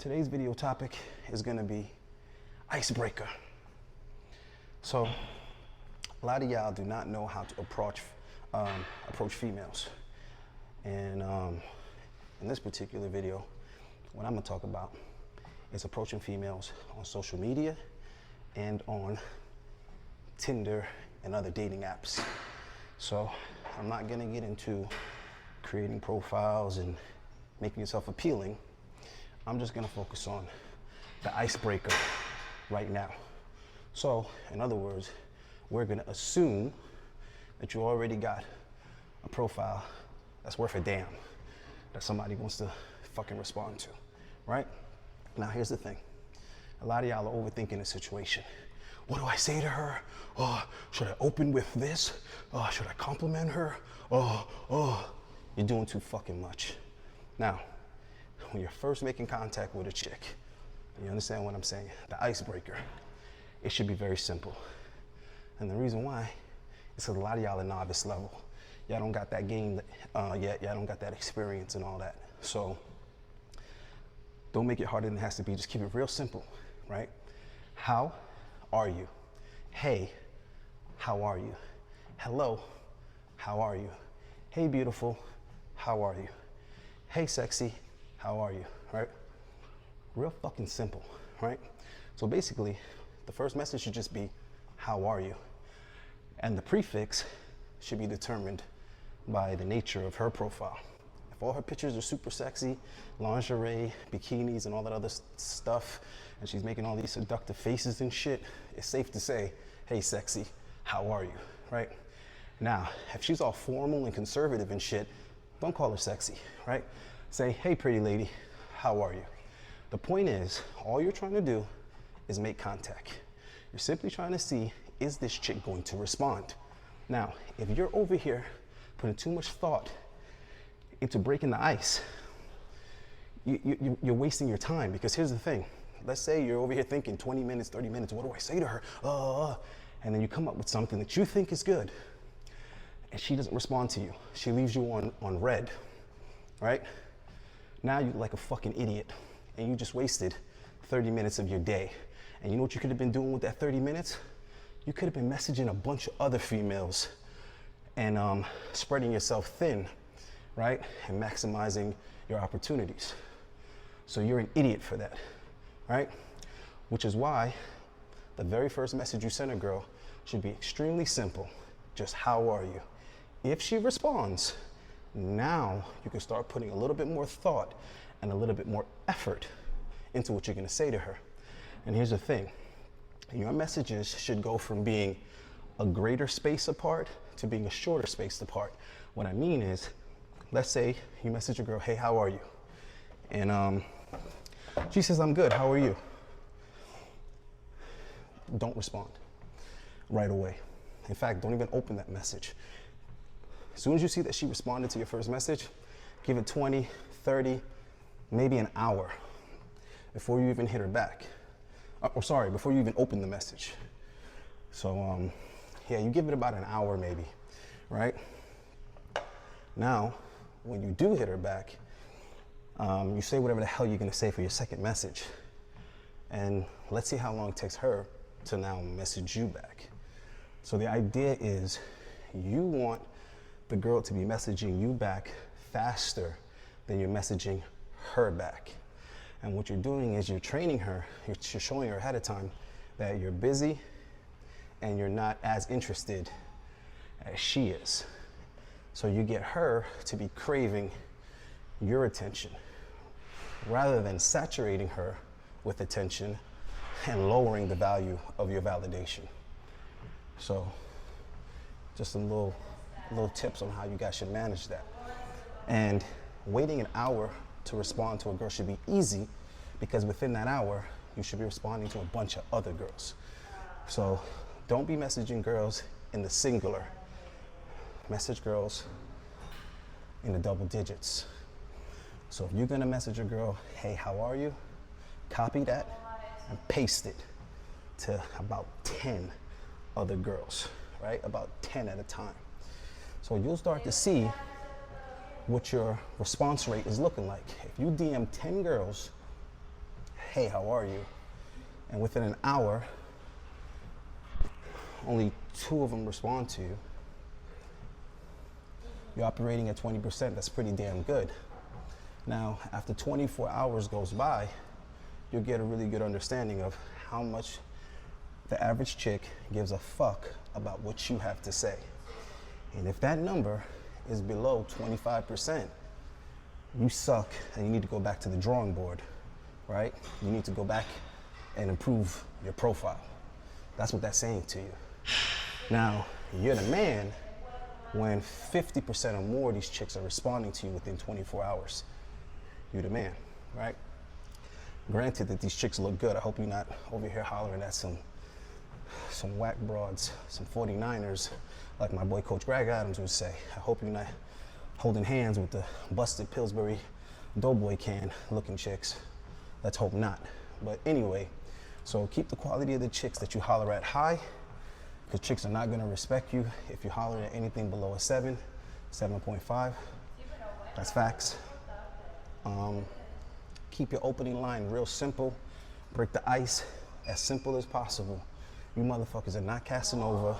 Today's video topic is going to be icebreaker. So a lot of y'all do not know how to approach females, and in this particular video, what I'm going to talk about is approaching females on social media and on Tinder and other dating apps. So I'm not going to get into creating profiles and making yourself appealing. I'm just going to focus on the icebreaker right now. So in other words, we're going to assume that you already got a profile that's worth a damn, that somebody wants to fucking respond to, right? Now here's the thing. A lot of y'all are overthinking the situation. What do I say to her? Oh, should I open with this? Oh, should I compliment her? Oh, you're doing too fucking much. Now, when you're first making contact with a chick, you understand what I'm saying? The icebreaker, it should be very simple. And the reason why is because a lot of y'all are novice level. Y'all don't got that game yet. Y'all don't got that experience and all that. So don't make it harder than it has to be. Just keep it real simple, right? How are you? Hey, how are you? Hello, how are you? Hey, beautiful, how are you? Hey, sexy, how are you, right? Real fucking simple, right? So basically, the first message should just be, how are you? And the prefix should be determined by the nature of her profile. If all her pictures are super sexy, lingerie, bikinis, and all that other stuff, and she's making all these seductive faces and shit, it's safe to say, hey, sexy, how are you, right? Now, if she's all formal and conservative and shit, don't call her sexy, right? Say, hey, pretty lady, how are you? The point is, all you're trying to do is make contact. You're simply trying to see, is this chick going to respond? Now, if you're over here putting too much thought into breaking the ice, you're wasting your time, because here's the thing. Let's say you're over here thinking 20 minutes, 30 minutes, what do I say to her? And then you come up with something that you think is good, and she doesn't respond to you. She leaves you on red, right? Now you're like a fucking idiot, and you just wasted 30 minutes of your day. And you know what you could have been doing with that 30 minutes? You could have been messaging a bunch of other females and spreading yourself thin, right? And maximizing your opportunities. So you're an idiot for that, right? Which is why the very first message you send a girl should be extremely simple. Just, how are you? If she responds, now you can start putting a little bit more thought and a little bit more effort into what you're gonna say to her. And here's the thing. Your messages should go from being a greater space apart to being a shorter space apart. What I mean is, let's say you message a girl, hey, how are you? And she says, I'm good, how are you? Don't respond right away. In fact, don't even open that message. As soon as you see that she responded to your first message, give it 20, 30, maybe an hour before you even hit her back. Before you even open the message. So, yeah, you give it about an hour maybe, right? Now, when you do hit her back, you say whatever the hell you're gonna say for your second message. And let's see how long it takes her to now message you back. So the idea is, you want the girl to be messaging you back faster than you're messaging her back. And what you're doing is you're training her, you're showing her ahead of time that you're busy and you're not as interested as she is. So you get her to be craving your attention rather than saturating her with attention and lowering the value of your validation. So just some little tips on how you guys should manage that. And waiting an hour to respond to a girl should be easy, because within that hour, you should be responding to a bunch of other girls. So don't be messaging girls in the singular. Message girls in the double digits. So if you're gonna message a girl, hey, how are you? Copy that and paste it to about 10 other girls, right? About 10 at a time. So you'll start to see what your response rate is looking like. If you DM 10 girls hey, how are you? And within an hour, only 2 of them respond to you. You're operating at 20%, that's pretty damn good. Now, after 24 hours goes by, you'll get a really good understanding of how much the average chick gives a fuck about what you have to say. And if that number is below 25%, you suck and you need to go back to the drawing board, right? You need to go back and improve your profile. That's what that's saying to you. Now, you're the man when 50% or more of these chicks are responding to you within 24 hours. You're the man, right? Granted that these chicks look good. I hope you're not over here hollering at some whack broads, some 49ers, like my boy Coach Greg Adams would say. I hope you're not holding hands with the busted Pillsbury Doughboy can looking chicks. Let's hope not. But anyway, so keep the quality of the chicks that you holler at high, because chicks are not gonna respect you if you holler at anything below a 7, 7.5. That's facts. Keep your opening line real simple. Break the ice as simple as possible. You motherfuckers are not Casanova.